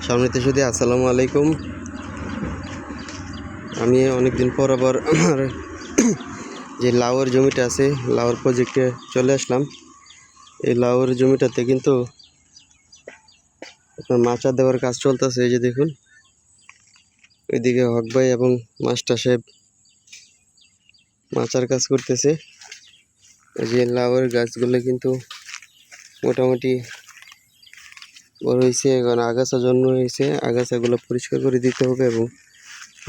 সামনেতে শুধু আসসালামু আলাইকুম। আমি অনেকদিন পর আবার আমার যে লাউয়ের জমিটা আছে, লাউয়ের প্রজেক্টে চলে আসলাম। এই লাউয়ের জমিটাতে কিন্তু আপনার মাচা দেওয়ার কাজ চলতেছে। এই যে দেখুন, ওইদিকে হক ভাই এবং মাস্টার সাহেব মাচার কাজ করতেছে। এই যে লাউয়ের গাছগুলো কিন্তু মোটামুটি বড় হয়েছে, এখন আগাছা জন্ম হয়েছে। আগাছাগুলো পরিষ্কার করে দিতে হবে এবং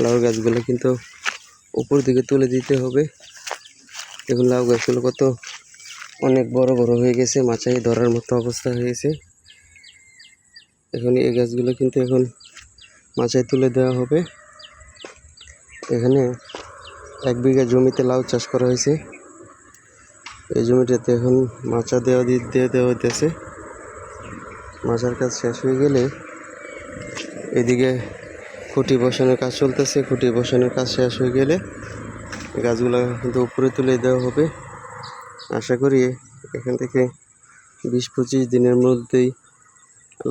লাউ গাছগুলো কিন্তু উপর দিকে তুলে দিতে হবে। দেখুন লাউ গাছগুলো কত অনেক বড় বড় হয়ে গেছে, মাচায় ধরার মতো অবস্থা হয়ে গেছে। এখন এই গাছগুলো কিন্তু এখন মাচায় তুলে দেওয়া হবে। এখানে 1 বিঘা জমিতে লাউ চাষ করা হয়েছে। এই জমিটাতে এখন মাচা দেওয়া হইতেছে। মাচার কাজ শেষ হয়ে গেলে এদিকে খুঁটি বসানোর কাজ চলতেছে। খুঁটি বসানোর কাজ শেষ হয়ে গেলে গাছগুলো কিন্তু উপরে তুলে দেওয়া হবে। আশা করি এখান থেকে 20-25 দিনের মধ্যেই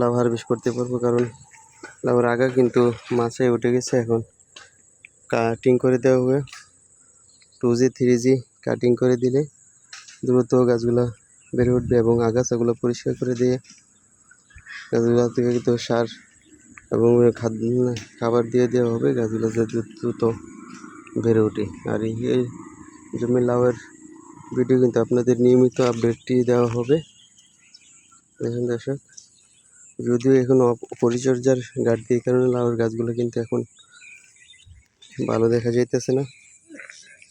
লাউ হারভেস্ট করতে পারবো, কারণ লাউর আগা কিন্তু মাচায় উঠে গেছে। এখন কাটিং করে দেওয়া হবে। 2G 3G কাটিং করে দিলে দ্রুত গাছগুলো বেড়ে উঠবে এবং আগাছাগুলো পরিষ্কার করে দিয়ে গাছগুলো থেকে কিন্তু সার এবং খাবার দিয়ে দেওয়া হবে, গাছগুলো যাতে দ্রুত বেড়ে ওঠে। আর এই জমি লাউয়ের ভিডিও কিন্তু আপনাদের নিয়মিত আপডেটটি দেওয়া হবে। দেখুন দর্শক, যদিও এখন পরিচর্যার ঘাটতির কারণে লাউয়ের গাছগুলো কিন্তু এখন ভালো দেখা যাইতেছে না,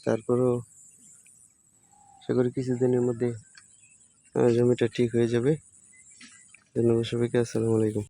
তারপরেও আশা করি কিছুদিনের মধ্যে জমিটা ঠিক হয়ে যাবে। ধন্যবাদ সবাইকে। আসসালামু আলাইকুম।